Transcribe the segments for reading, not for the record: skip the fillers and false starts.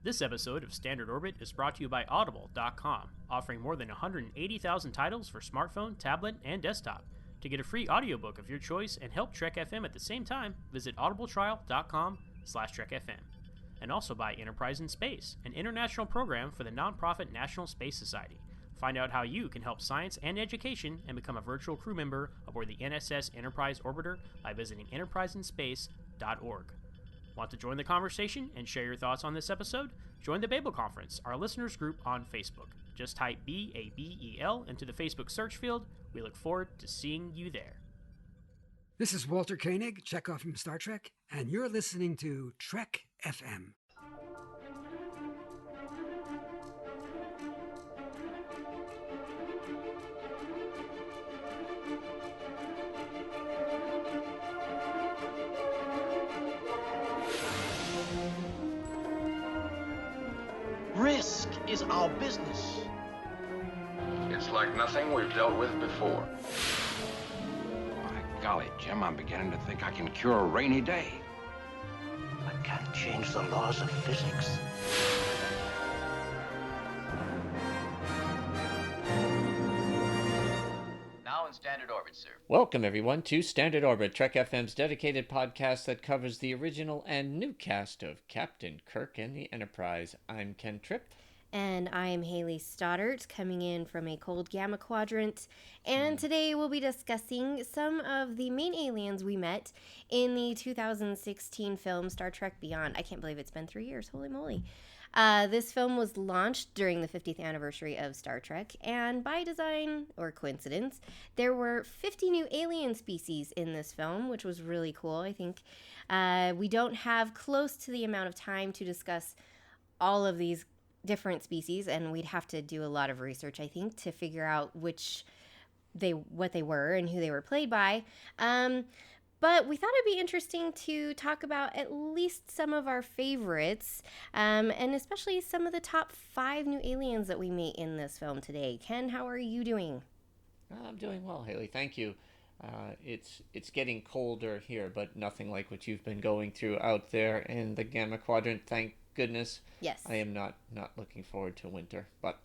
This episode of Standard Orbit is brought to you by Audible.com, offering more than 180,000 titles for smartphone, tablet, and desktop. To get a free audiobook of your choice and help Trek FM at the same time, visit audibletrial.com/TrekFM. And also by Enterprise in Space, an international program for the nonprofit National Space Society. Find out how you can help science and education and become a virtual crew member aboard the NSS Enterprise Orbiter by visiting enterpriseinspace.org. Want to join the conversation and share your thoughts on this episode? Join the Babel Conference, our listeners group on Facebook. Just type BABEL into the Facebook search field. We look forward to seeing you there. This is Walter Koenig, Chekhov from Star Trek, and you're listening to Trek FM. Risk is our business. It's like nothing we've dealt with before. By golly, Jim, I'm beginning to think I can cure a rainy day. I can't change the laws of physics. Now in Standard Orbit, sir. Welcome, everyone, to Standard Orbit, Trek FM's dedicated podcast that covers the original and new cast of Captain Kirk and the Enterprise. I'm Ken Tripp. And I'm Hayley Stoddard, coming in from a cold gamma quadrant. And today we'll be discussing some of the main aliens we met in the 2016 film Star Trek Beyond. I can't believe it's been 3 years. Holy moly. This film was launched during the 50th anniversary of Star Trek, and by design, or coincidence, there were 50 new alien species in this film, which was really cool, I think. We don't have close to the amount of time to discuss all of these different species, and we'd have to do a lot of research, I think, to figure out what they were and who they were played by. But we thought it'd be interesting to talk about at least some of our favorites, and especially some of the top 5 new aliens that we meet in this film today. Ken, how are you doing? I'm doing well, Hayley. Thank you. It's getting colder here, but nothing like what you've been going through out there in the Gamma Quadrant. Thank goodness. Yes. I am not looking forward to winter, but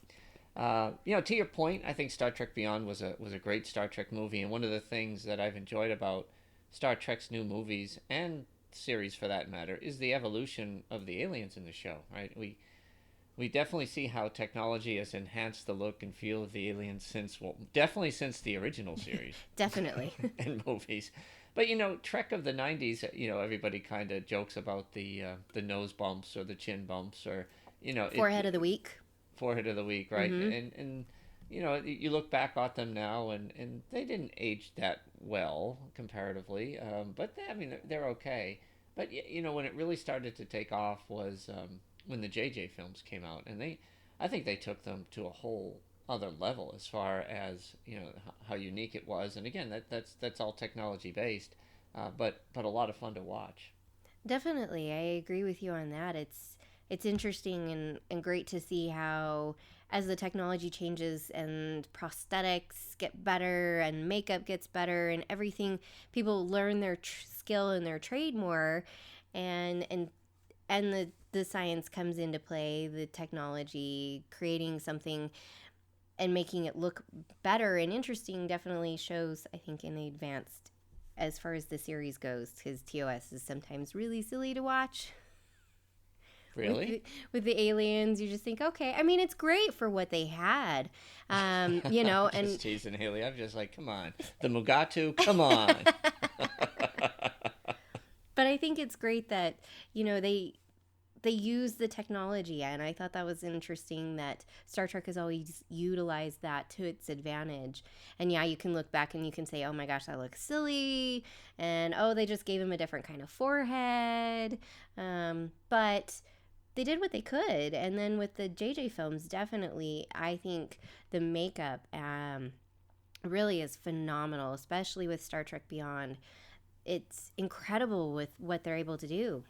to your point, I think Star Trek Beyond was a great Star Trek movie, and one of the things that I've enjoyed about Star Trek's new movies and series, for that matter, is the evolution of the aliens in the show. Right? We definitely see how technology has enhanced the look and feel of the aliens since the original series. Definitely. And movies. But, Trek of the 90s, everybody kind of jokes about the nose bumps or the chin bumps or, Forehead of the week. Forehead of the week, right? Mm-hmm. And you look back at them now and they didn't age that well comparatively. But, they're okay. But, when it really started to take off was when the JJ films came out. And I think they took them to a whole other level as far as how unique it was, and again that's all technology based, but a lot of fun to watch. Definitely, I agree with you on that. It's interesting and great to see how as the technology changes and prosthetics get better and makeup gets better and everything, people learn their skill and their trade more, and the science comes into play, the technology creating something and making it look better and interesting definitely shows, I think, in the advanced as far as the series goes, because TOS is sometimes really silly to watch. Really? With the aliens, you just think, okay. I mean, it's great for what they had, and... Just teasing, Hayley. I'm just like, come on. The Mugatu, come on. But I think it's great that, they use the technology, and I thought that was interesting that Star Trek has always utilized that to its advantage. And yeah, you can look back and you can say, oh my gosh, that looks silly, and oh, they just gave him a different kind of forehead. But they did what they could. And then with the JJ films, definitely, I think the makeup really is phenomenal, especially with Star Trek Beyond. It's incredible with what they're able to do.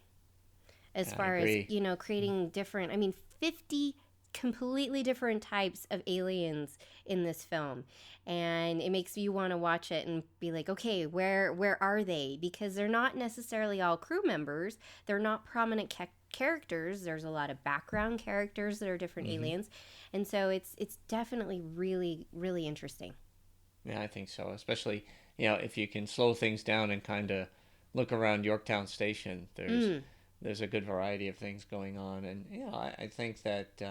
As far as, creating different, 50 completely different types of aliens in this film. And it makes you want to watch it and be like, okay, where are they? Because they're not necessarily all crew members. They're not prominent characters. There's a lot of background characters that are different aliens, and so it's definitely really, really interesting. Yeah, I think so. Especially, if you can slow things down and kind of look around Yorktown Station, there's a good variety of things going on, and I think that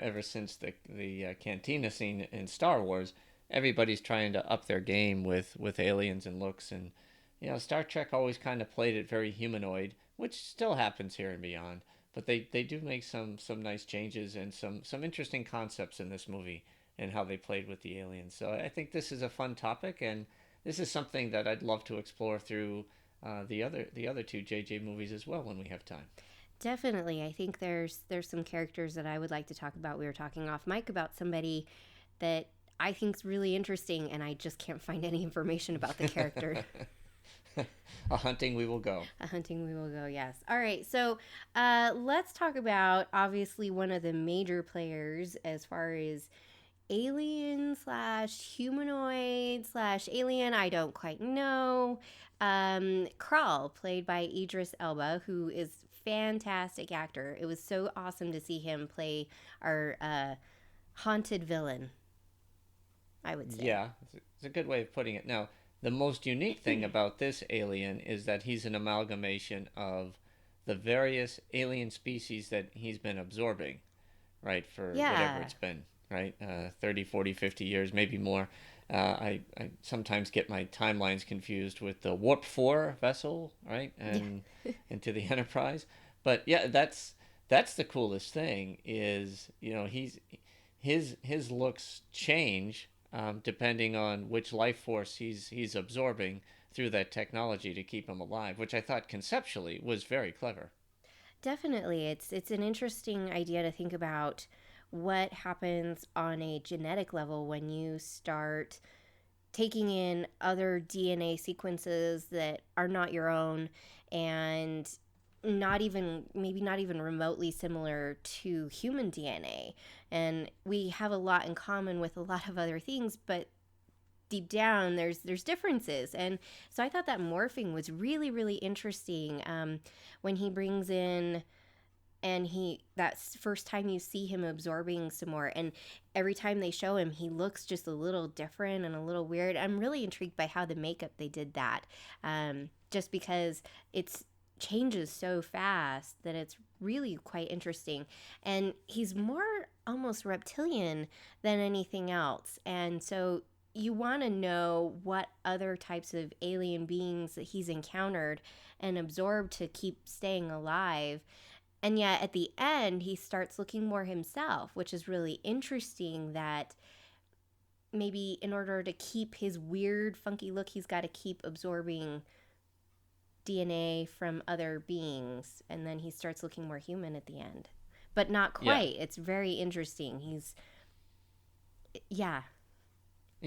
ever since the cantina scene in Star Wars, everybody's trying to up their game with aliens and looks, and Star Trek always kind of played it very humanoid, which still happens here and beyond. But they do make some nice changes and some interesting concepts in this movie and how they played with the aliens. So I think this is a fun topic, and this is something that I'd love to explore through the other two JJ movies as well when we have time. Definitely. I think there's some characters that I would like to talk about. We were talking off mic about somebody that I think's really interesting, and I just can't find any information about the character. A hunting we will go. A hunting we will go, yes. All right, so let's talk about, obviously, one of the major players as far as alien / humanoid / alien, I don't quite know. Krall, played by Idris Elba, who is fantastic actor. It was so awesome to see him play our haunted villain, I would say. Yeah, it's a good way of putting it. Now, the most unique thing about this alien is that he's an amalgamation of the various alien species that he's been absorbing, right, for whatever it's been, right, 30, 40, 50 years, maybe more. I sometimes get my timelines confused with the Warp 4 vessel, right, and into the Enterprise. But yeah, that's the coolest thing is, his looks change depending on which life force he's absorbing through that technology to keep him alive, which I thought conceptually was very clever. Definitely. It's an interesting idea to think about what happens on a genetic level when you start taking in other DNA sequences that are not your own and maybe not even remotely similar to human DNA. And we have a lot in common with a lot of other things, but deep down there's differences. And so I thought that morphing was really, really interesting. When he brings in, and that's first time you see him absorbing some more, and every time they show him, he looks just a little different and a little weird. I'm really intrigued by how the makeup they did that, just because it's changes so fast that it's really quite interesting. And he's more almost reptilian than anything else, and so you want to know what other types of alien beings that he's encountered and absorbed to keep staying alive. And yet at the end, he starts looking more himself, which is really interesting, that maybe in order to keep his weird, funky look, he's got to keep absorbing DNA from other beings. And then he starts looking more human at the end. But not quite. Yeah. It's very interesting. He's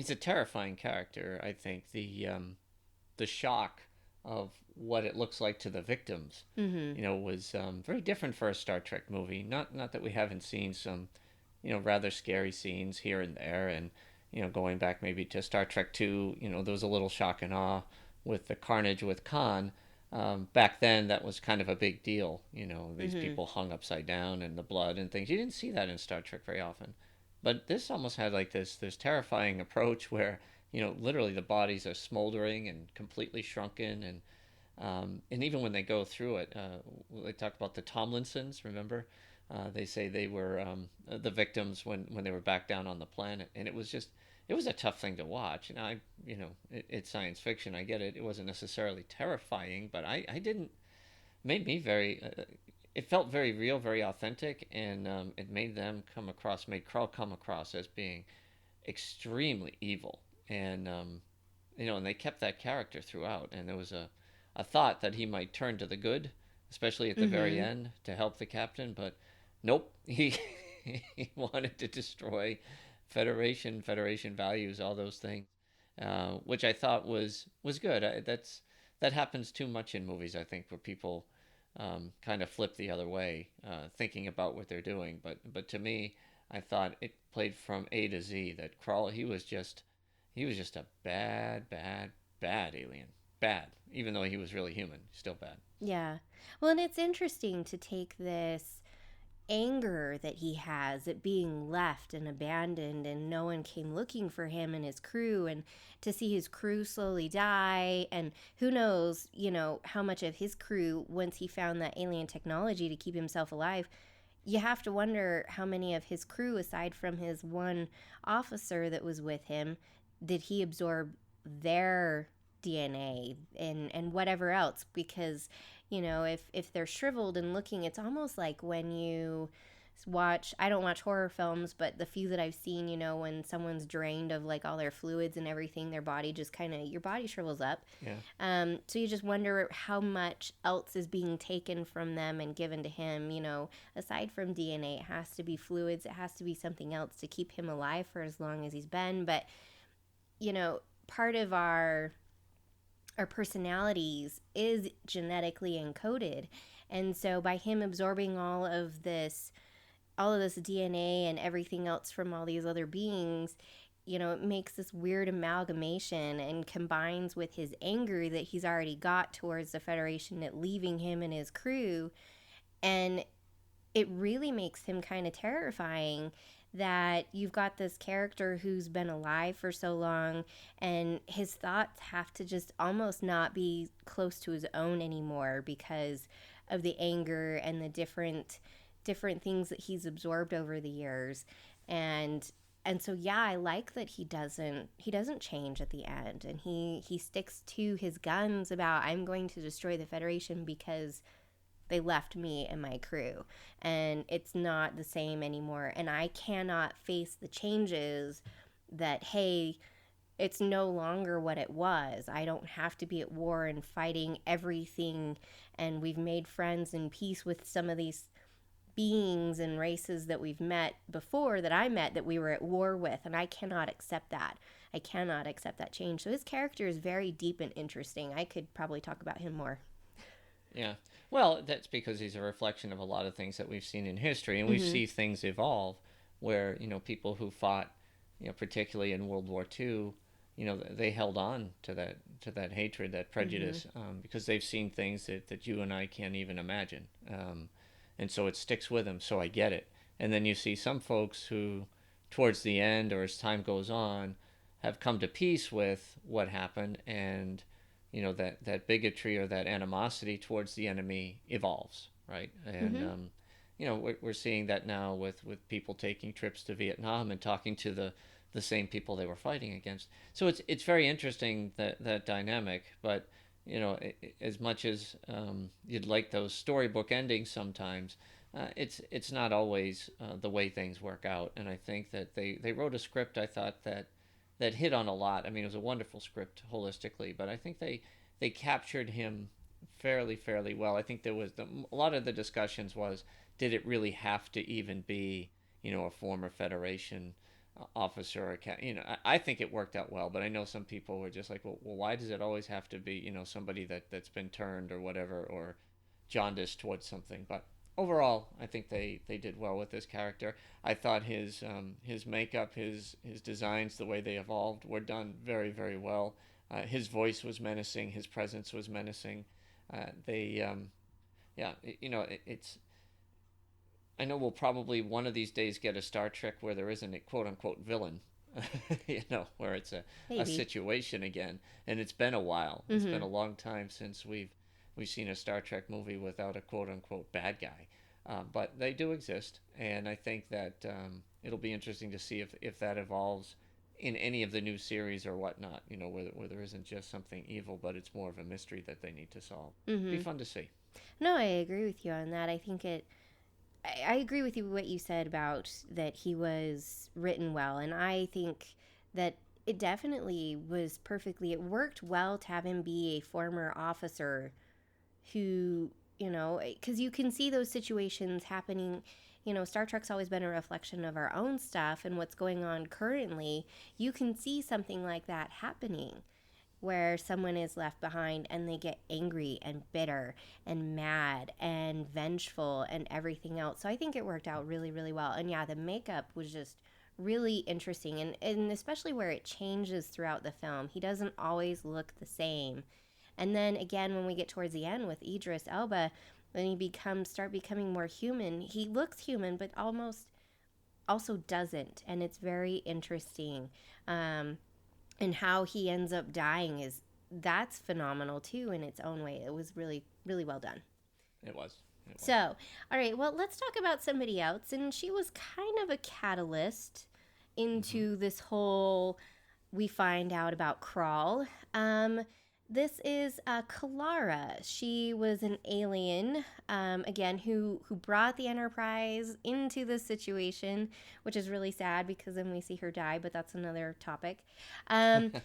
a terrifying character, I think. The shock of what it looks like to the victims, was very different for a Star Trek movie. Not that we haven't seen some, rather scary scenes here and there, and going back maybe to Star Trek II, there was a little shock and awe with the carnage with Khan. Back then, that was kind of a big deal. These people hung upside down and the blood and things. You didn't see that in Star Trek very often, but this almost had like this terrifying approach where literally the bodies are smoldering and completely shrunken, and even when they go through it, they talk about the Tomlinsons, remember? They say they were the victims when they were back down on the planet, and it was a tough thing to watch. And it's science fiction, I get it. It wasn't necessarily terrifying, but made me very, it felt very real, very authentic, and it made Krall come across as being extremely evil. And and they kept that character throughout, and there was a thought that he might turn to the good, especially at the very end, to help the captain, but nope, he wanted to destroy Federation values, all those things, which I thought was good. That happens too much in movies, I think, where people kind of flip the other way, thinking about what they're doing. But to me, I thought it played from A to Z that Krall, he was just a bad alien. Bad. Even though he was really human, still bad. Yeah. Well, and it's interesting to take this anger that he has at being left and abandoned and no one came looking for him and his crew, and to see his crew slowly die, and who knows, how much of his crew, once he found that alien technology to keep himself alive, you have to wonder how many of his crew, aside from his one officer that was with him, did he absorb their DNA and whatever else, because if they're shriveled and looking, it's almost like when you watch, I don't watch horror films, but the few that I've seen, when someone's drained of like all their fluids and everything, their body just your body shrivels up. Yeah. So you just wonder how much else is being taken from them and given to him. Aside from DNA, it has to be fluids, it has to be something else to keep him alive for as long as he's been. But part of our personalities is genetically encoded, and so by him absorbing all of this DNA and everything else from all these other beings, it makes this weird amalgamation and combines with his anger that he's already got towards the Federation at leaving him and his crew, and it really makes him kind of terrifying that you've got this character who's been alive for so long, and his thoughts have to just almost not be close to his own anymore because of the anger and the different things that he's absorbed over the years. And so I like that he doesn't change at the end, and he sticks to his guns about, I'm going to destroy the Federation because they left me and my crew, and it's not the same anymore, and I cannot face the changes that, hey, it's no longer what it was. I don't have to be at war and fighting everything, and we've made friends and peace with some of these beings and races that we've met before, that I met, that we were at war with, and I cannot accept that. I cannot accept that change. So his character is very deep and interesting. I could probably talk about him more. Yeah. Well, that's because he's a reflection of a lot of things that we've seen in history, and we see things evolve where, people who fought, particularly in World War II, they held on to that hatred, that prejudice, because they've seen things that you and I can't even imagine. And so it sticks with them, so I get it. And then you see some folks who, towards the end or as time goes on, have come to peace with what happened, and that bigotry or that animosity towards the enemy evolves, right? And we're seeing that now with people taking trips to Vietnam and talking to the same people they were fighting against. So it's very interesting, that dynamic. But as much as you'd like those storybook endings sometimes, it's not always the way things work out. And I think that they wrote a script, I thought, that hit on a lot. I mean, it was a wonderful script holistically, but I think they captured him fairly well. I think there was a lot of the discussions was, did it really have to even be, a former Federation officer or I think it worked out well, but I know some people were just like, well, why does it always have to be, somebody that's been turned or whatever, or jaundiced towards something? But overall, I think they did well with this character. I thought his makeup, his designs, the way they evolved, were done very well. His voice was menacing. His presence was menacing. It's. I know we'll probably one of these days get a Star Trek where there isn't a quote-unquote villain, where it's a situation again. And it's been a while. It's been a long time since we've seen a Star Trek movie without a quote-unquote bad guy. But they do exist, and I think that it'll be interesting to see if that evolves in any of the new series or whatnot, where there isn't just something evil, but it's more of a mystery that they need to solve. Be fun to see. No, I agree with you on that. I think I agree with you what you said about that he was written well, and I think that it definitely was perfectly, it worked well to have him be a former officer who, because you can see those situations happening. Star Trek's always been a reflection of our own stuff and what's going on currently. You can see something like that happening, where someone is left behind and they get angry and bitter and mad and vengeful and everything else. So I think it worked out really well. And yeah, the makeup was just really interesting, and especially where it changes throughout the film. He doesn't always look the same. And then again, when we get towards the end with Idris Elba, when he start becoming more human, he looks human, but almost also doesn't. And it's very interesting. And how he ends up dying that's phenomenal too in its own way. It was really, really well done. It was. So, all right, well, let's talk about somebody else. And she was kind of a catalyst into this whole, we find out about Krall. This is Kalara. She was an alien, again, who brought the Enterprise into this situation, which is really sad because then we see her die, but that's another topic. The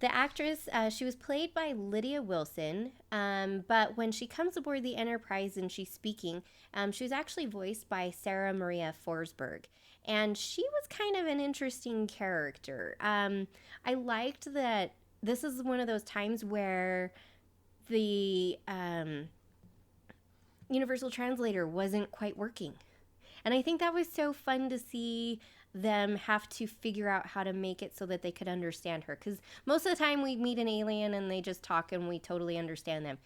actress, she was played by Lydia Wilson, but when she comes aboard the Enterprise and she's speaking, she was actually voiced by Sarah Maria Forsberg. And she was kind of an interesting character. I liked that this is one of those times where the Universal Translator wasn't quite working. And I think that was so fun to see them have to figure out how to make it so that they could understand her. Because most of the time we meet an alien and they just talk and we totally understand them.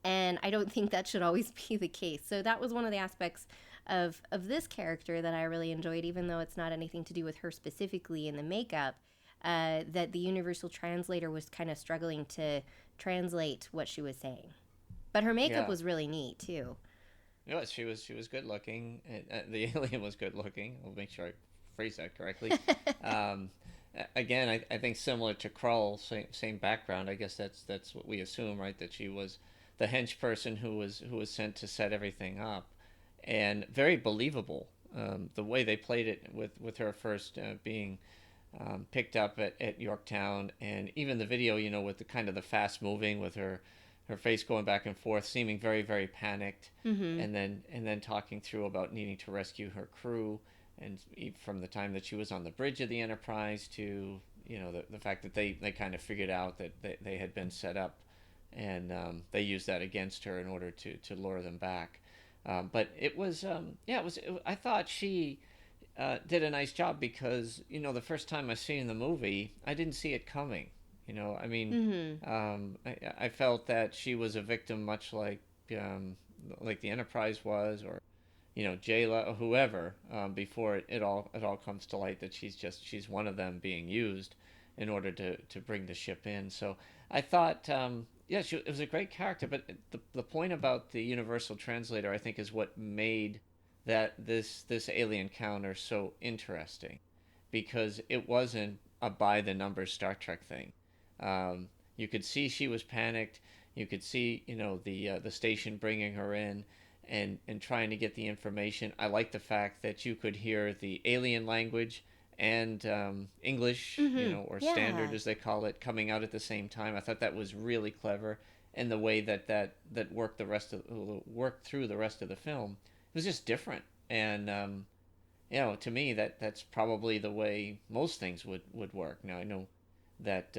And I don't think that should always be the case. So that was one of the aspects of this character that I really enjoyed, even though it's not anything to do with her specifically in the makeup, that the Universal Translator was kind of struggling to translate what she was saying. But her makeup was really neat, too. Yes, she was good looking. The alien was good looking. I'll make sure I phrase that correctly. Again, I think similar to Krall, same background. I guess that's what we assume, right? That she was the hench person who was sent to set everything up, and very believable. The way they played it with her first being picked up at Yorktown, and even the video, with the kind of the fast moving with her face going back and forth, seeming very, very panicked, and then talking through about needing to rescue her crew, and from the time that she was on the bridge of the Enterprise to the fact that they kind of figured out that they had been set up, and they used that against her in order to lure them back. But it was I thought she did a nice job because the first time I seen the movie, I didn't see it coming. I felt that she was a victim, much like the Enterprise was, or Jayla or whoever, before it all comes to light that she's one of them being used in order to bring the ship in. So I thought it was a great character, but the point about the Universal Translator, I think, is what made this alien counter so interesting, because it wasn't a by the numbers Star Trek thing. You could see she was panicked. You could see the station bringing her in and trying to get the information. I like the fact that you could hear the alien language and English, or standard as they call it, coming out at the same time. I thought that was really clever, and the way that worked through the rest of the film, it was just different. And to me, that's probably the way most things would work. Now I know that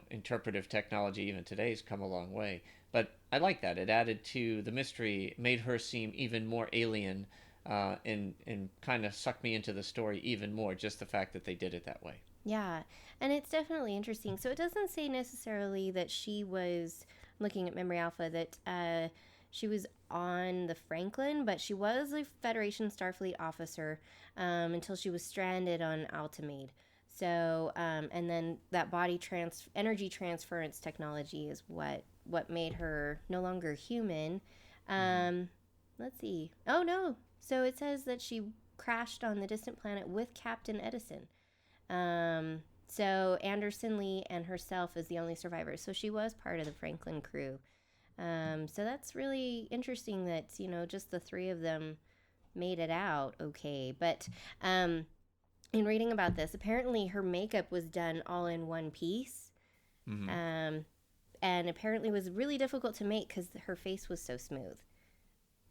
interpretive technology even today has come a long way, but I like that it added to the mystery, made her seem even more alien, and kind of sucked me into the story even more, just the fact that they did it that way. Yeah, and it's definitely interesting. So it doesn't say necessarily that she was, looking at Memory Alpha, that she was on the Franklin, but she was a Federation Starfleet officer until she was stranded on Altamade. So, and then that energy transference technology is what made her no longer human. Let's see. Oh, no. So it says that she crashed on the distant planet with Captain Edison. So Anderson Lee and herself is the only survivor. So she was part of the Franklin crew. So that's really interesting that, just the three of them made it out okay. But in reading about this, apparently her makeup was done all in one piece. And apparently was really difficult to make because her face was so smooth.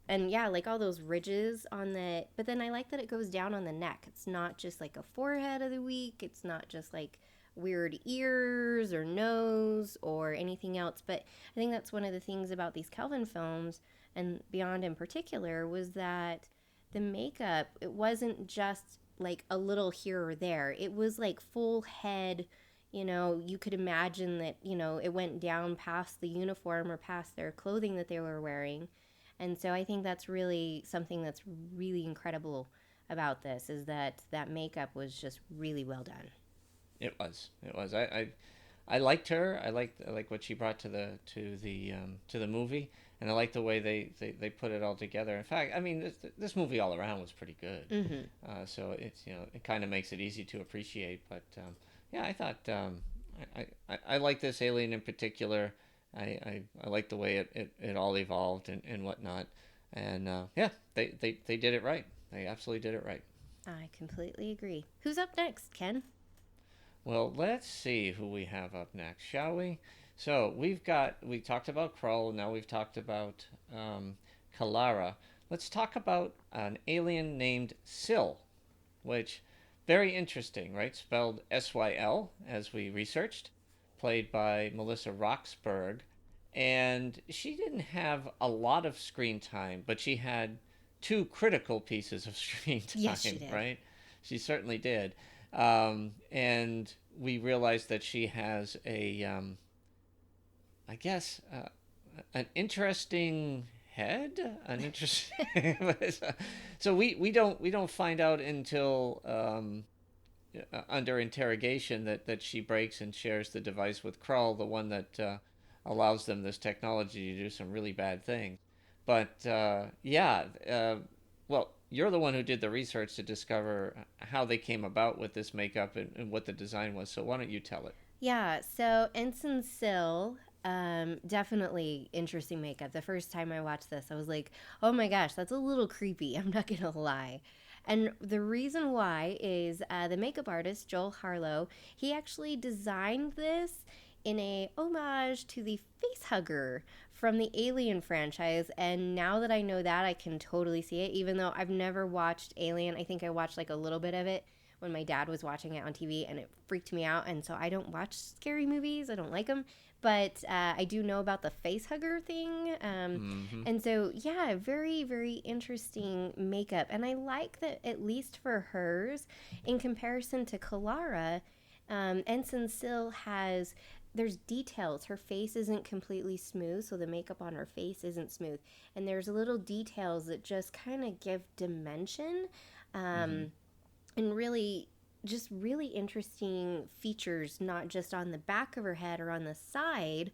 And yeah, like all those ridges on but then I like that it goes down on the neck. It's not just like a forehead of the week. It's not just like weird ears or nose or anything else. But I think that's one of the things about these Kelvin films, and Beyond in particular, was that the makeup, it wasn't just like a little here or there. It was like full head, you could imagine that, it went down past the uniform or past their clothing that they were wearing. And so I think that's really something that's really incredible about this, is that makeup was just really well done. It was. I liked her. I like what she brought to the movie, and I like the way they put it all together. In fact, I mean, this movie all around was pretty good. Mm-hmm. So it's it kind of makes it easy to appreciate. But yeah, I thought I like this alien in particular. I like the way it all evolved and whatnot. And yeah, they did it right. They absolutely did it right. I completely agree. Who's up next, Ken? Well, let's see who we have up next, shall we? So we talked about Krall, now we've talked about Kalara. Let's talk about an alien named Syl, which, very interesting, right? Spelled S-Y-L, as we researched, played by Melissa Roxburgh. And she didn't have a lot of screen time, but she had 2 critical pieces of screen time, yes, she did. Right? She certainly did. And we realized that she has an interesting head, so we don't find out until under interrogation that she breaks and shares the device with Krall, the one that allows them this technology to do some really bad things. But well, you're the one who did the research to discover how they came about with this makeup and what the design was. So why don't you tell it? Yeah, so Ensign Syl, definitely interesting makeup. The first time I watched this, I was like, oh my gosh, that's a little creepy. I'm not going to lie. And the reason why is the makeup artist, Joel Harlow, he actually designed this in a homage to the facehugger from the Alien franchise. And now that I know that, I can totally see it, even though I've never watched Alien. I think I watched like a little bit of it when my dad was watching it on TV, and it freaked me out. And so I don't watch scary movies. I don't like them. But I do know about the facehugger thing. And so, yeah, very, very interesting makeup. And I like that, at least for hers, in comparison to Kalara, Ensign Syl there's details. Her face isn't completely smooth, so the makeup on her face isn't smooth. And there's little details that just kind of give dimension and really interesting features, not just on the back of her head or on the side,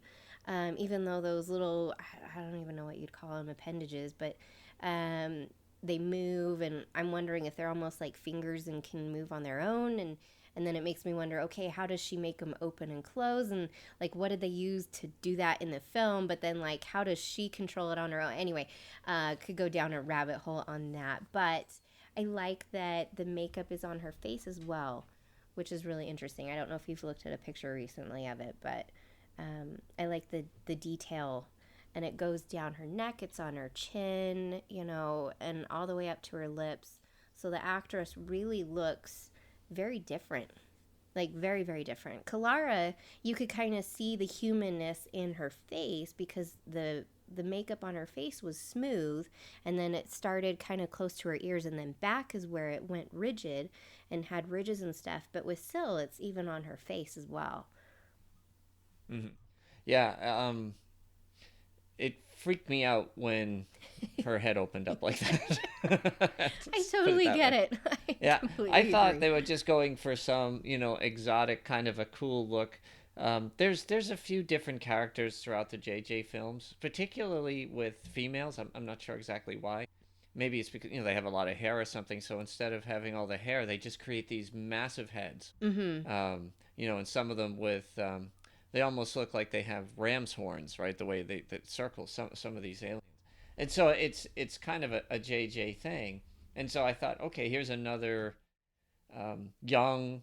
even though those little, I don't even know what you'd call them, appendages, but they move, and I'm wondering if they're almost like fingers and can move on their own. And then it makes me wonder, okay, how does she make them open and close? And, like, what did they use to do that in the film? But then, like, how does she control it on her own? Anyway, could go down a rabbit hole on that. But I like that the makeup is on her face as well, which is really interesting. I don't know if you've looked at a picture recently of it, but I like the detail. And it goes down her neck, it's on her chin, and all the way up to her lips. So the actress really looks very different, like very, very different. Kalara, you could kind of see the humanness in her face because the makeup on her face was smooth, and then it started kind of close to her ears, and then back is where it went rigid and had ridges and stuff. But with Syl, it's even on her face as well. Yeah, it freaked me out when her head opened up like that. I totally get it. I thought they were just going for some, exotic kind of a cool look. There's a few different characters throughout the JJ films, particularly with females. I'm not sure exactly why. Maybe it's because they have a lot of hair or something. So instead of having all the hair, they just create these massive heads. And some of them with they almost look like they have ram's horns, right? The way that circle some of these aliens. And so it's kind of a JJ thing. And so I thought, okay, here's another young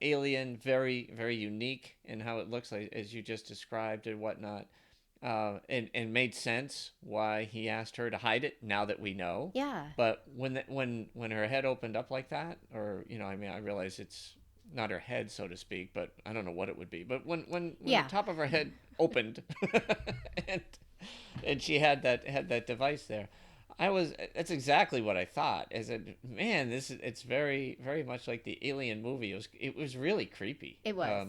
alien, very, very unique in how it looks, like, as you just described and whatnot. And made sense why he asked her to hide it, now that we know. Yeah. But when her head opened up like that, or, I realize it's not her head, so to speak, but I don't know what it would be. But when the top of her head opened and she had that device there, That's exactly what I thought. I said, man, it's very, very much like the Alien movie. It was really creepy. It was.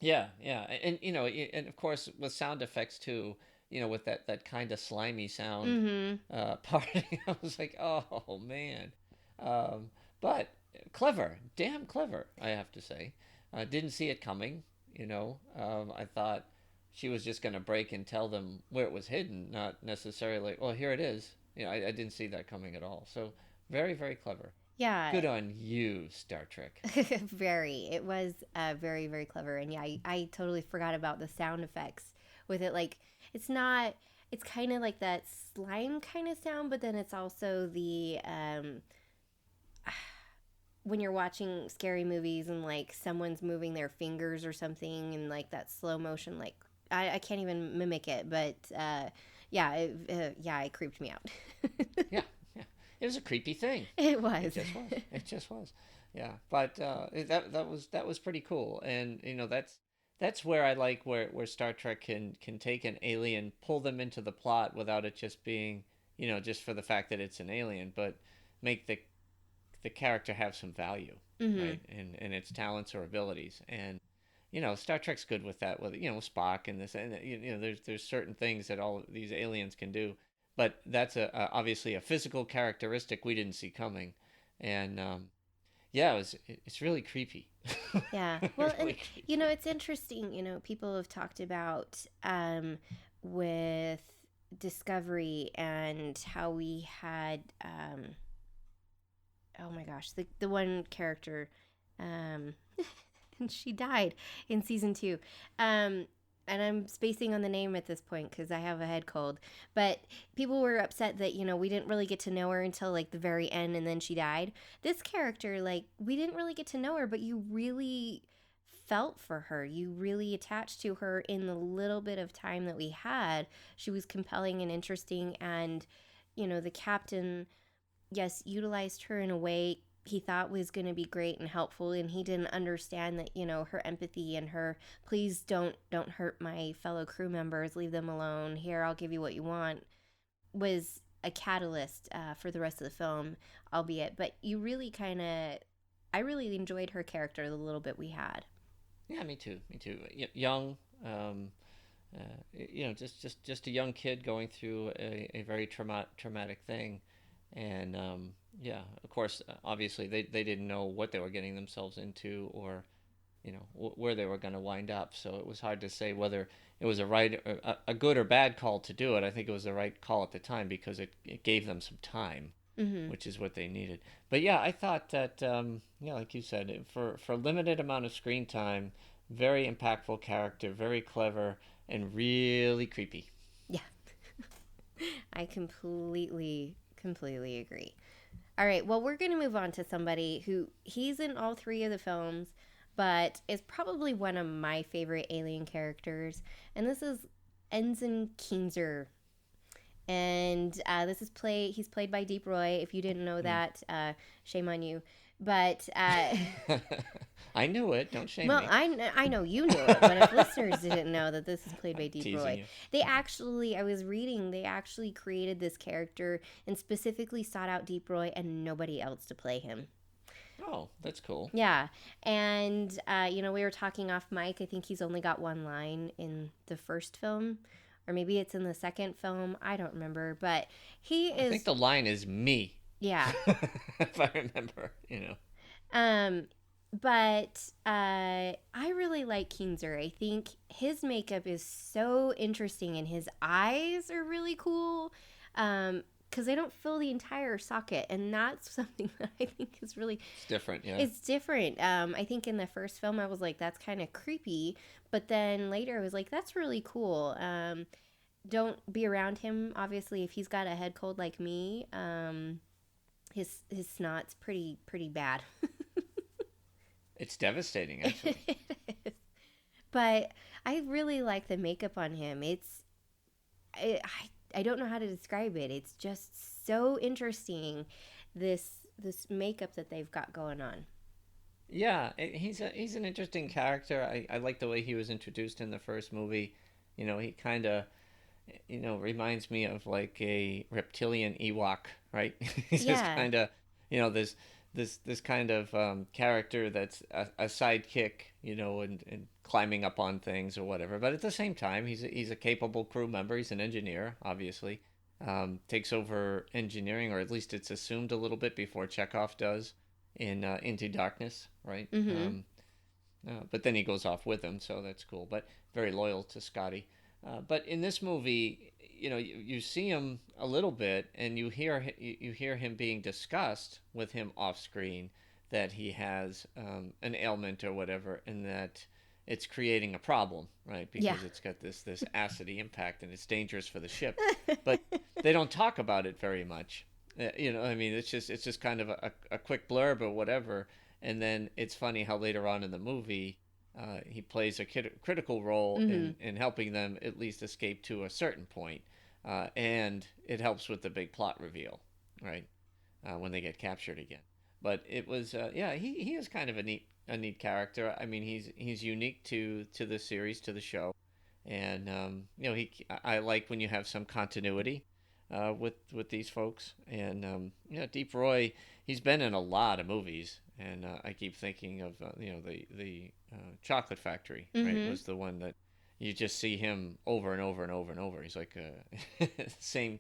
Yeah, yeah. And, and of course with sound effects too, with that kind of slimy sound, parting, I was like, oh man. But clever, damn clever, I have to say. Didn't see it coming, I thought she was just going to break and tell them where it was hidden, not necessarily, well, here it is. I didn't see that coming at all. So very, very clever. Yeah. Good on you, Star Trek. Very. It was very, very clever. And yeah, I totally forgot about the sound effects with it. Like, it's kind of like that slime kind of sound, but then it's also the, when you're watching scary movies and like someone's moving their fingers or something and like that slow motion, like I can't even mimic it, but it creeped me out. Yeah. It was a creepy thing. It was. It just was. Yeah, but that was pretty cool, and that's where I like where Star Trek can take an alien, pull them into the plot without it just being just for the fact that it's an alien, but make the character have some value, right, and its talents or abilities, and Star Trek's good with that, with Spock and this, and there's certain things that all these aliens can do. But that's obviously a physical characteristic we didn't see coming, and it's really creepy. Yeah, well, really and it's interesting. People have talked about with Discovery and how we had oh my gosh, the one character, and she died in season 2. And I'm spacing on the name at this point because I have a head cold. But people were upset that, we didn't really get to know her until, like, the very end and then she died. This character, like, we didn't really get to know her, but you really felt for her. You really attached to her in the little bit of time that we had. She was compelling and interesting. And, the captain, yes, utilized her in a way he thought was going to be great and helpful, and he didn't understand that her empathy and her please don't hurt my fellow crew members, leave them alone, here, I'll give you what you want, was a catalyst for the rest of the film, albeit. But I really enjoyed her character the little bit we had. Yeah, me too. Young, just a young kid going through a very traumatic thing. And of course, obviously they didn't know what they were getting themselves into, or where they were going to wind up. So it was hard to say whether it was a good or bad call to do it. I think it was the right call at the time because it gave them some time, which is what they needed. But yeah, I thought that like you said, for a limited amount of screen time, very impactful character, very clever, and really creepy. Yeah, I completely agree. All right, well, we're going to move on to somebody who he's in all 3 of the films, but is probably one of my favorite alien characters, and this is Ensign Keenser. And he's played by Deep Roy. If you didn't know that, shame on you. But I knew it. Don't shame me. Well, I know you knew it, but if listeners didn't know that this is played by Deep Roy, I was reading, they actually created this character and specifically sought out Deep Roy and nobody else to play him. Oh, that's cool. Yeah, and we were talking off mic. I think he's only got one line in the first film, or maybe it's in the second film. I don't remember, but I think the line is me. Yeah. If I remember, But I really like Keenser. I think his makeup is so interesting and his eyes are really cool because they don't fill the entire socket. And that's something that I think is really... It's different, yeah. It's different. I think in the first film I was like, that's kind of creepy. But then later I was like, that's really cool. Don't be around him, obviously, if he's got a head cold like me. His snot's pretty bad. It's devastating, actually. It is. But I really like the makeup on him. I don't know how to describe it. It's just so interesting, this makeup that they've got going on. Yeah, he's an interesting character. I like the way he was introduced in the first movie. He kind of reminds me of like a reptilian Ewok, right? He's just Yeah. kind of, this kind of character that's a sidekick, and climbing up on things or whatever. But at the same time, he's a capable crew member. He's an engineer, obviously. Takes over engineering, or at least it's assumed a little bit before Chekhov does in Into Darkness, right? But then he goes off with him, so that's cool. But very loyal to Scotty. But in this movie, you see him a little bit, and you hear him being discussed with him off screen that he has an ailment or whatever, and that it's creating a problem, right? Because it's got this acidy impact, and it's dangerous for the ship. But they don't talk about it very much. It's just kind of a quick blurb or whatever. And then it's funny how later on in the movie, he plays a critical role in helping them at least escape to a certain point. And it helps with the big plot reveal, right? When they get captured again. But it was, he is kind of a neat character. I mean, he's unique to the series, to the show. And, I like when you have some continuity with these folks. And, Deep Roy, he's been in a lot of movies. And I keep thinking of, the Chocolate Factory, right? Was the one that you just see him over and over and over and over. He's like same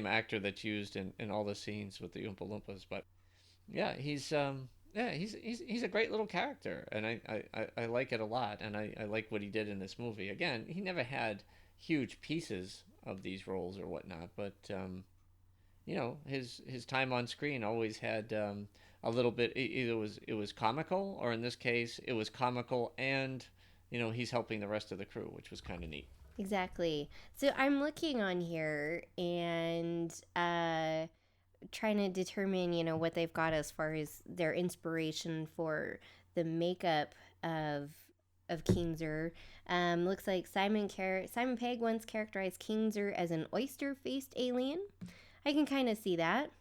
actor that's used in all the scenes with the Oompa Loompas. But yeah, he's a great little character, and I like it a lot, and I like what he did in this movie. Again, he never had huge pieces of these roles or whatnot, but his time on screen always had a little bit. Either it was comical, or in this case, it was comical, and he's helping the rest of the crew, which was kind of neat. Exactly. So I'm looking on here and trying to determine, what they've got as far as their inspiration for the makeup of Keenser. Looks like Simon Pegg once characterized Keenser as an oyster-faced alien. I can kind of see that.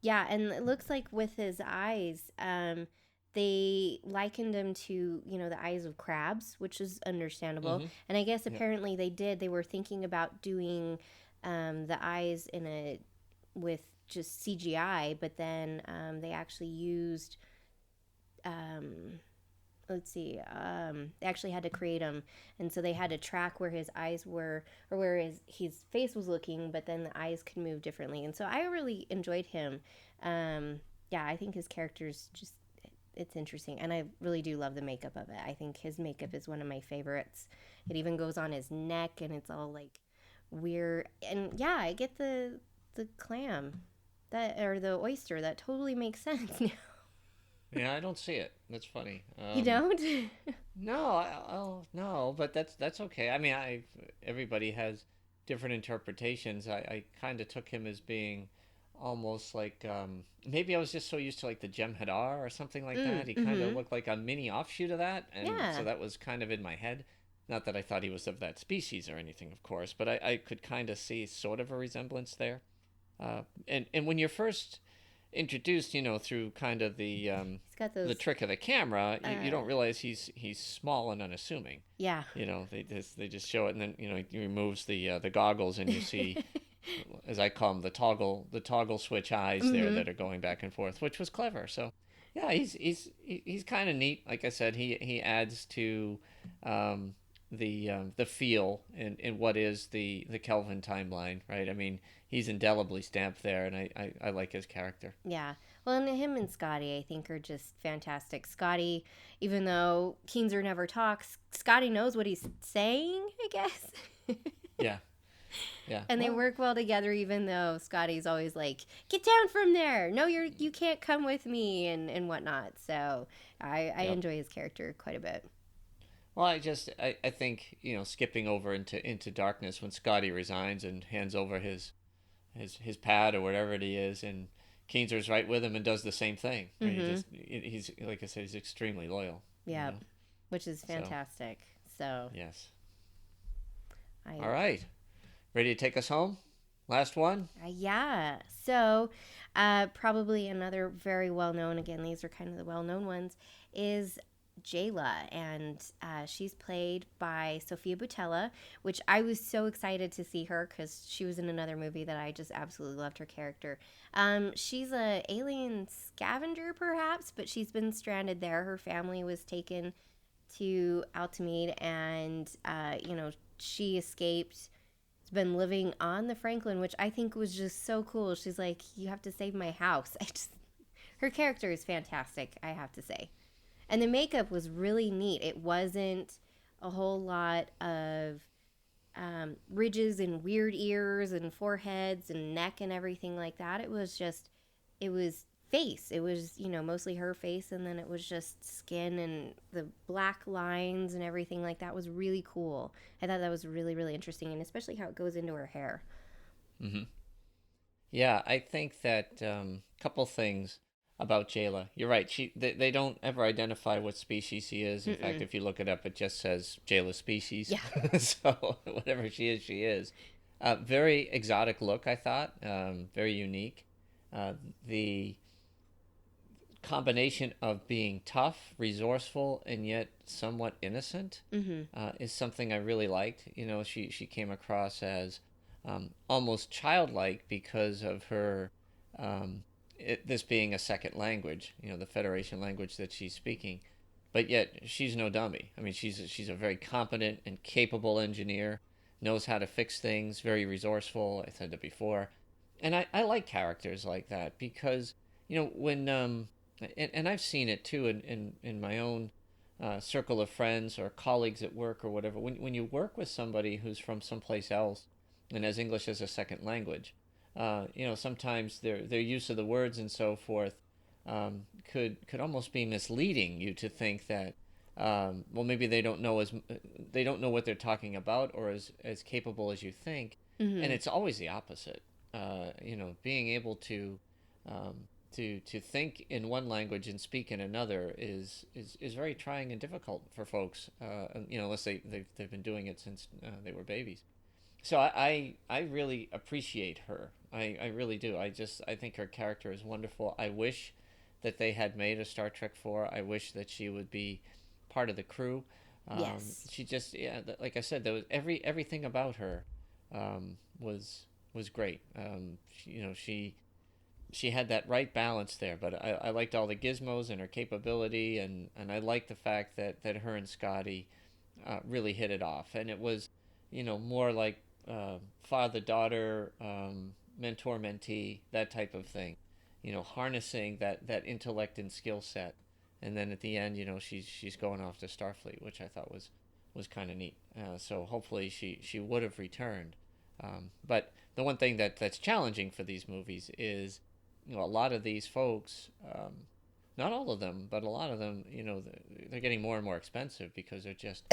Yeah, and it looks like with his eyes, they likened him to, the eyes of crabs, which is understandable. And I guess apparently they were thinking about doing the eyes with just CGI, but then they actually used, they actually had to create him. And so they had to track where his eyes were, or where his face was looking, but then the eyes could move differently. And so I really enjoyed him. I think his character's just, it's interesting, and I really do love the makeup of it. I think his makeup is one of my favorites. It even goes on his neck, and it's all like weird. And yeah, I get the clam or the oyster. That totally makes sense now. Yeah, I don't see it. That's funny. You don't? No, no, but that's okay. I mean, everybody has different interpretations. I kind of took him as being almost like maybe I was just so used to like the Jem'Hadar or something like that. He kind of looked like a mini offshoot of that, and so that was kind of in my head. Not that I thought he was of that species or anything, of course, but I could kind of see sort of a resemblance there. And when you're first introduced, through kind of the the trick of the camera, you don't realize he's small and unassuming. Yeah. They just show it, and then he removes the goggles, and you see. As I call them, the toggle switch eyes there that are going back and forth, which was clever. So, yeah, he's kind of neat. Like I said, he adds to the feel in what is the Kelvin timeline, right? I mean, he's indelibly stamped there, and I like his character. Yeah. Well, and him and Scotty, I think, are just fantastic. Scotty, even though Keenser never talks, Scotty knows what he's saying, I guess. Yeah. Yeah. And they work well together, even though Scotty's always like, "Get down from there! No, you can't come with me," and whatnot. So I enjoy his character quite a bit. Well, I think skipping over into Darkness when Scotty resigns and hands over his pad or whatever it is, and Keenser's right with him and does the same thing. Right? He's like I said, he's extremely loyal. Yeah, which is fantastic. So yes. All right. Ready to take us home? Last one? Yeah. So, probably another very well-known, again, these are kind of the well-known ones, is Jayla, and she's played by Sofia Boutella, which I was so excited to see her because she was in another movie that I just absolutely loved her character. She's a alien scavenger, perhaps, but she's been stranded there. Her family was taken to Altamede, and she escaped. Been living on the Franklin, which I think was just so cool. She's like, you have to save my house. Her character is fantastic, I have to say. And the makeup was really neat. It wasn't a whole lot of ridges and weird ears and foreheads and neck and everything like that. It was face. It was, mostly her face, and then it was just skin, and the black lines and everything like that was really cool. I thought that was really, really interesting, and especially how it goes into her hair. Mm-hmm. Yeah, I think that couple things about Jayla. You're right. They don't ever identify what species she is. In fact, if you look it up, it just says Jayla species. Yeah. So whatever she is, she is. Very exotic look, I thought. Very unique. The combination of being tough, resourceful, and yet somewhat innocent is something I really liked. She came across as almost childlike because of her this being a second language, the Federation language that she's speaking, but yet she's no dummy. I mean, she's a very competent and capable engineer, knows how to fix things, very resourceful. I said that before, and I like characters like that because when and I've seen it too in my own circle of friends or colleagues at work or whatever. When you work with somebody who's from someplace else and has English as a second language, sometimes their use of the words and so forth could almost be misleading you to think that maybe they don't know what they're talking about or as capable as you think, and it's always the opposite. Being able to think in one language and speak in another is very trying and difficult for folks, unless they've been doing it since they were babies. So I really appreciate her. I really do. I think her character is wonderful. I wish that they had made a Star Trek 4. I wish that she would be part of the crew. Yes. She just, like I said, there was everything about her was great. She had that right balance there, but I liked all the gizmos and her capability, and I liked the fact that her and Scotty really hit it off, and it was more like father-daughter, mentor-mentee, that type of thing, harnessing that intellect and skill set, and then at the end, she's going off to Starfleet, which I thought was kind of neat. So hopefully she would have returned, but the one thing that's challenging for these movies is a lot of these folks, not all of them, but a lot of them, they're getting more and more expensive because they're just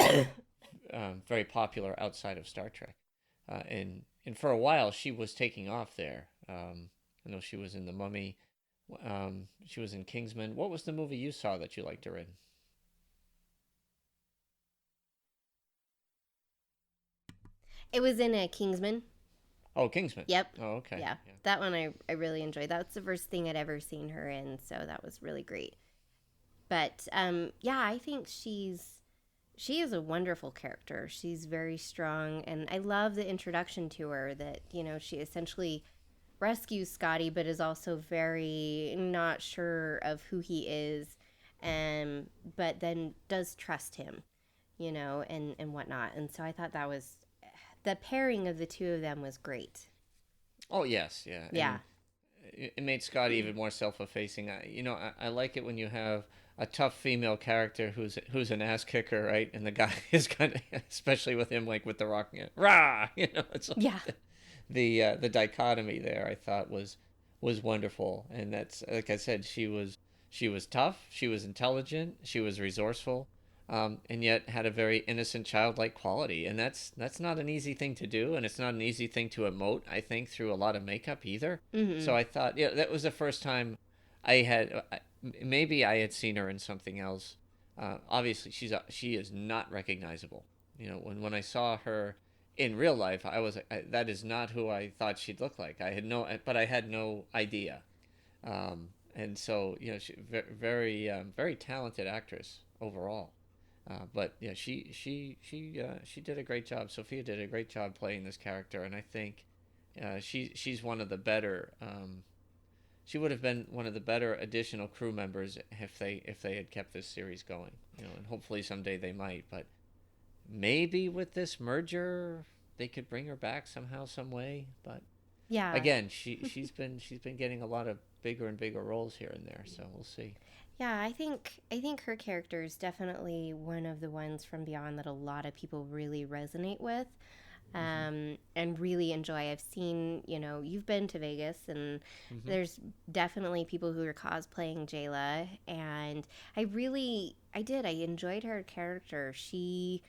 very popular outside of Star Trek. And for a while, she was taking off there. I know she was in The Mummy. She was in Kingsman. What was the movie you saw that you liked her in? It was in a Kingsman. Oh, Kingsman. Yep. Oh, okay. Yeah. That one I really enjoyed. That's the first thing I'd ever seen her in, so that was really great. But I think she is a wonderful character. She's very strong, and I love the introduction to her that, she essentially rescues Scotty, but is also very not sure of who he is, but then does trust him, and whatnot. And so I thought that was, the pairing of the two of them was great. Oh, yes, yeah. Yeah. And it made Scotty even more self-effacing. I like it when you have a tough female character who's an ass kicker, right? And the guy is kind of, especially with him, like with the rock, rah, it's like the dichotomy there. I thought was wonderful, and that's, like I said, she was tough, she was intelligent, she was resourceful, and yet had a very innocent, childlike quality, and that's not an easy thing to do, and it's not an easy thing to emote, I think, through a lot of makeup either. Mm-hmm. So I thought, that was the first time maybe I had seen her in something else. Obviously, she is not recognizable. When I saw her in real life, I was that is not who I thought she'd look like. I had no idea. And so she very very talented actress. overall. But yeah, she did a great job. Sophia did a great job playing this character, and I think she's one of the better. She would have been one of the better additional crew members if they had kept this series going. And hopefully someday they might. But maybe with this merger, they could bring her back somehow, some way. But yeah, again, she's been getting a lot of bigger and bigger roles here and there. So we'll see. Yeah, I think her character is definitely one of the ones from Beyond that a lot of people really resonate with, and really enjoy. I've seen, you've been to Vegas, and there's definitely people who are cosplaying Jayla, and I enjoyed her character. She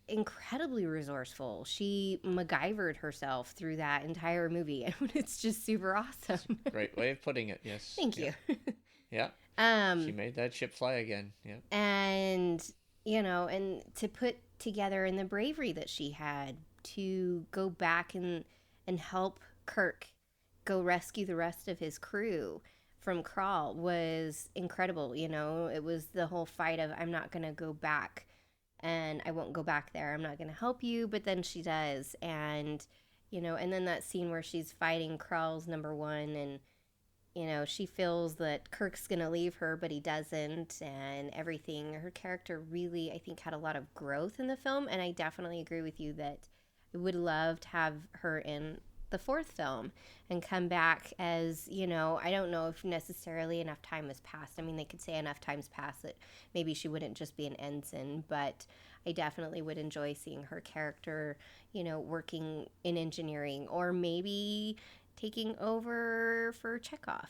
incredibly resourceful. She MacGyvered herself through that entire movie, and it's just super awesome. Great way of putting it. Yes. Thank you. Yeah. She made that ship fly again. Yeah. And, and to put together in the bravery that she had to go back and help Kirk go rescue the rest of his crew from Krall was incredible. It was the whole fight of, I'm not going to go back, and I won't go back there. I'm not going to help you. But then she does. And, and then that scene where she's fighting Krall's number one, and she feels that Kirk's going to leave her, but he doesn't, and everything. Her character really, I think, had a lot of growth in the film, and I definitely agree with you that I would love to have her in the fourth film and come back as, I don't know if necessarily enough time has passed. I mean, they could say enough time's passed that maybe she wouldn't just be an ensign, but I definitely would enjoy seeing her character, working in engineering, or maybe taking over for Chekhov,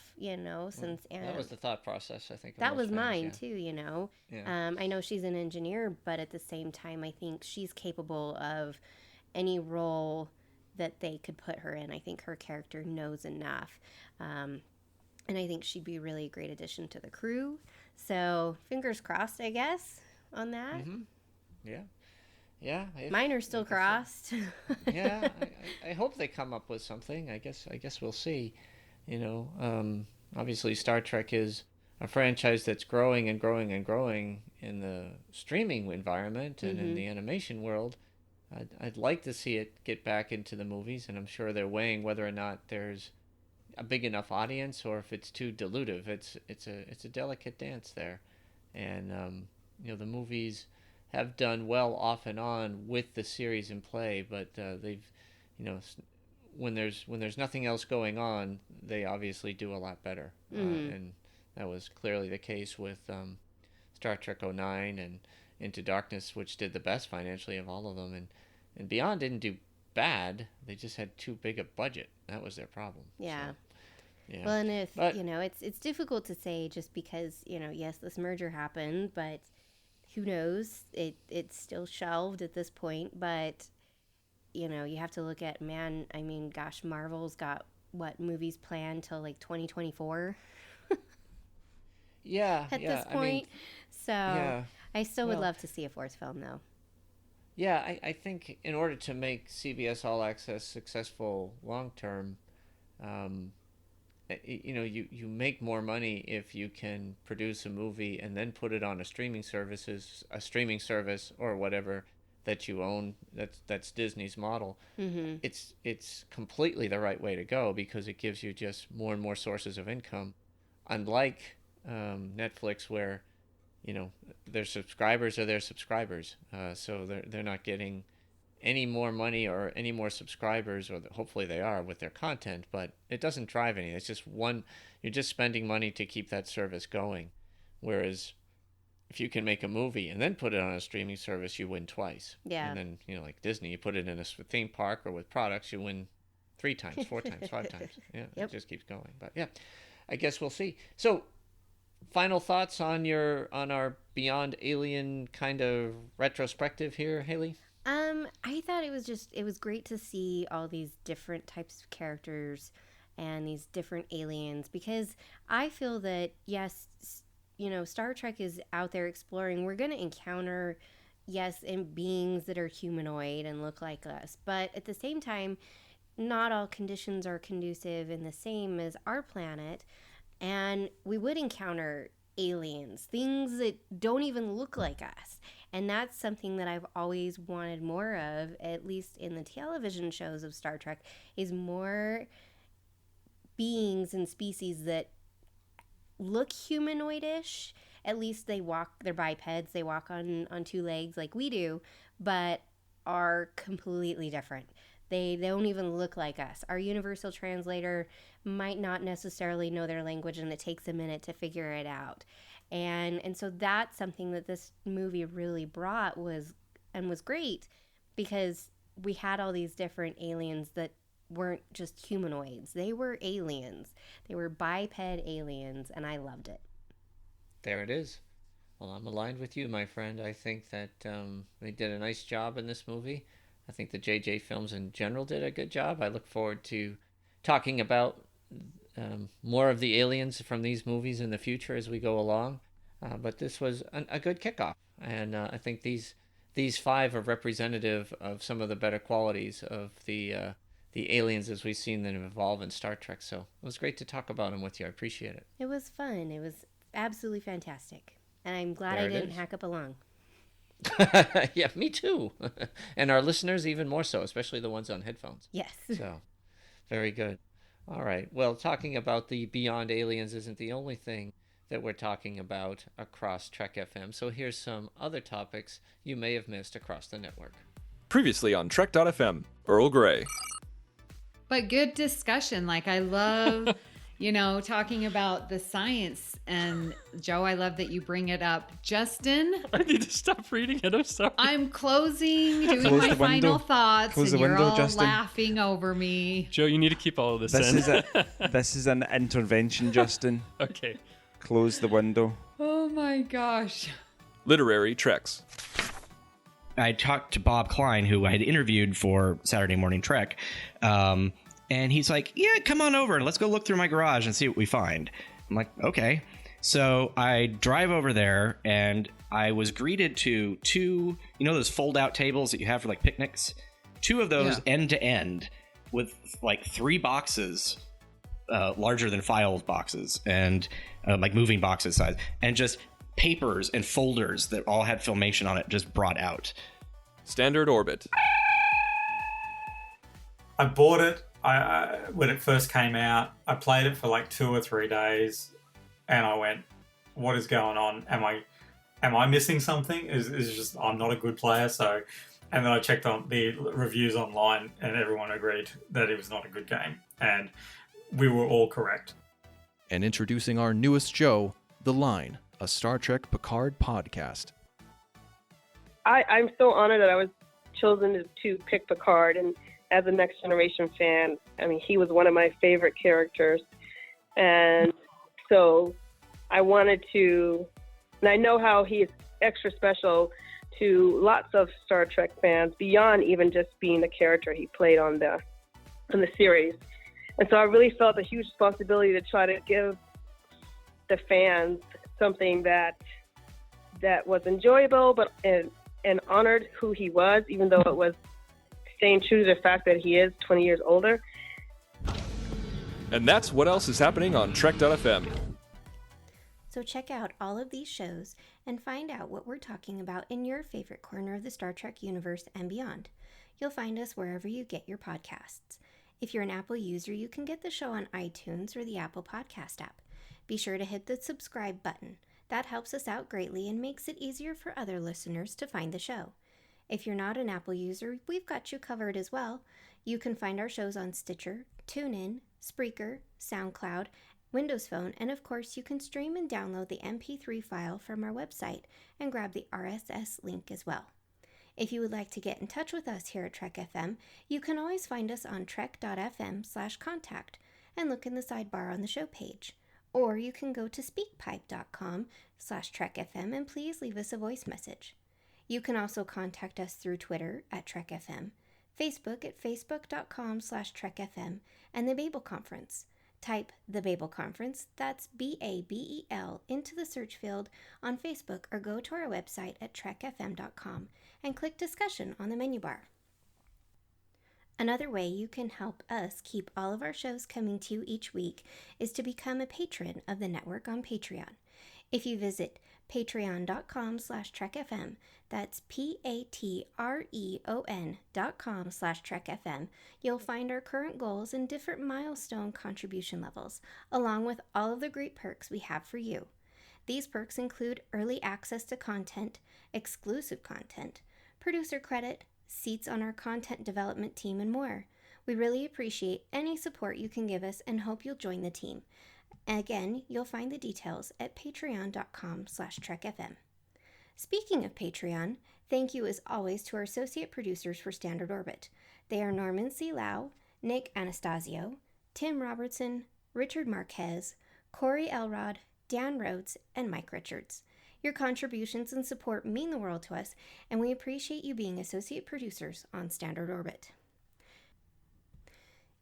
since that was the thought process, I think. That was mine, yeah. too, Yeah. I know she's an engineer, but at the same time, I think she's capable of any role that they could put her in. I think her character knows enough. And I think she'd be really a great addition to the crew. So, fingers crossed, I guess, on that. Mm-hmm. Yeah. Yeah. Mine are still crossed. Yeah, I hope they come up with something. I guess we'll see. Obviously Star Trek is a franchise that's growing and growing and growing in the streaming environment and in the animation world. I'd like to see it get back into the movies, and I'm sure they're weighing whether or not there's a big enough audience or if it's too dilutive. It's a delicate dance there, and the movies have done well off and on with the series in play, but they've, when there's nothing else going on, they obviously do a lot better, and that was clearly the case with Star Trek 09 and Into Darkness, which did the best financially of all of them, and Beyond didn't do bad. They just had too big a budget. That was their problem. Yeah. So, yeah. Well, and it's difficult to say just because, yes, this merger happened, but who knows? It's still shelved at this point, but you have to look at, Marvel's got movies planned till like 2024. Yeah. At this point. I still would love to see a fourth film though. Yeah, I think in order to make CBS All Access successful long term, you make more money if you can produce a movie and then put it on a streaming service or whatever that you own. That's Disney's model. Mm-hmm. It's completely the right way to go because it gives you just more and more sources of income, unlike Netflix, where their subscribers are their subscribers, so they're not getting any more money or any more subscribers, or hopefully they are with their content, but it doesn't drive any. It's just you're just spending money to keep that service going. Whereas if you can make a movie and then put it on a streaming service, you win twice. Yeah. And then, like Disney, you put it in a theme park or with products, you win 3 times, 4 times, 5 times. Yeah, yep. It just keeps going. But yeah, I guess we'll see. So, final thoughts on our Beyond Alien kind of retrospective here, Hayley? I thought it was great to see all these different types of characters and these different aliens, because I feel that, yes, Star Trek is out there exploring. We're going to encounter, yes, beings that are humanoid and look like us, but at the same time, not all conditions are conducive and the same as our planet. And we would encounter, aliens, things that don't even look like us. And that's something that I've always wanted more of, at least in the television shows of Star Trek, is more beings and species that look humanoidish. At least they're bipeds, they walk on two legs like we do, but are completely different. They don't even look like us. Our universal translator might not necessarily know their language, and it takes a minute to figure it out. And so that's something that this movie really brought was great, because we had all these different aliens that weren't just humanoids. They were aliens. They were biped aliens, and I loved it. There it is. Well, I'm aligned with you, my friend. I think that they did a nice job in this movie. I think the JJ films in general did a good job. I look forward to talking about more of the aliens from these movies in the future as we go along. But this was a good kickoff. And I think these 5 are representative of some of the better qualities of the aliens as we've seen them evolve in Star Trek. So it was great to talk about them with you. I appreciate it. It was fun. It was absolutely fantastic. And I'm glad I didn't hack up along. Yeah, me too. And our listeners even more so, especially the ones on headphones. Yes. So, very good. All right. Well, talking about the Beyond Aliens isn't the only thing that we're talking about across Trek FM. So here's some other topics you may have missed across the network. Previously on Trek.fm, Earl Grey. But good discussion. Like, I love, talking about the science. And Joe, I love that you bring it up. Justin, I need to stop reading it. I'm sorry. I'm doing my final thoughts, and you're all laughing over me. Joe, you need to keep all of this in. This is an intervention, Justin. Okay. Close the window. Oh my gosh. Literary Treks. I talked to Bob Klein, who I had interviewed for Saturday Morning Trek, and he's like, yeah, come on over and let's go look through my garage and see what we find. I'm like, okay. So I drive over there, and I was greeted to 2, those fold-out tables that you have for, like, picnics? 2 of those end to end with, like, 3 boxes larger than file boxes and, like, moving boxes size, and just papers and folders that all had Filmation on it just brought out. Standard Orbit. I bought it when it first came out. I played it for like 2 or 3 days, and I went, what is going on? Am I missing something? Is just I'm not a good player? So, and then I checked on the reviews online, and everyone agreed that it was not a good game, and we were all correct. And introducing our newest show, The Line, a Star Trek Picard podcast. I'm so honored that I was chosen to pick Picard, and as a Next Generation fan, I mean, he was one of my favorite characters, and so I wanted to, and I know how he is extra special to lots of Star Trek fans beyond even just being the character he played on the series. And so I really felt a huge responsibility to try to give the fans something that was enjoyable, but and honored who he was, even though it was staying true to the fact that he is 20 years older. And that's what else is happening on Trek.fm. So check out all of these shows and find out what we're talking about in your favorite corner of the Star Trek universe and beyond. You'll find us wherever you get your podcasts. If you're an Apple user, you can get the show on iTunes or the Apple Podcast app. Be sure to hit the subscribe button. That helps us out greatly and makes it easier for other listeners to find the show. If you're not an Apple user, we've got you covered as well. You can find our shows on Stitcher, TuneIn, Spreaker, SoundCloud, Windows Phone, and of course you can stream and download the MP3 file from our website and grab the RSS link as well. If you would like to get in touch with us here at Trek FM, you can always find us on trek.fm/contact and look in the sidebar on the show page. Or you can go to speakpipe.com/trekfm and please leave us a voice message. You can also contact us through Twitter at TrekFM, Facebook at facebook.com/trekfm, and the Babel Conference. Type the Babel Conference, that's BABEL, into the search field on Facebook, or go to our website at trekfm.com and click discussion on the menu bar. Another way you can help us keep all of our shows coming to you each week is to become a patron of the network on Patreon. If you visit patreon.com/trekfm, that's patreon.com/trekfm, you'll find our current goals and different milestone contribution levels, along with all of the great perks we have for you. These perks include early access to content, exclusive content, producer credit, seats on our content development team, and more. We really appreciate any support you can give us and hope you'll join the team. Again, you'll find the details at patreon.com/trekfm. Speaking of Patreon, thank you as always to our associate producers for Standard Orbit. They are Norman C. Lau, Nick Anastasio, Tim Robertson, Richard Marquez, Corey Elrod, Dan Rhodes, and Mike Richards. Your contributions and support mean the world to us, and we appreciate you being associate producers on Standard Orbit.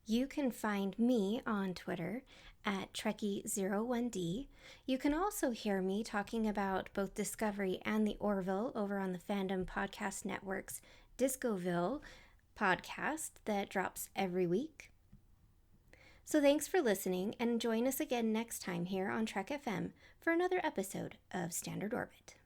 You can find me on Twitter at Trekkie01D. You can also hear me talking about both Discovery and the Orville over on the Fandom Podcast Network's Discoville podcast that drops every week. So thanks for listening, and join us again next time here on Trek FM for another episode of Standard Orbit.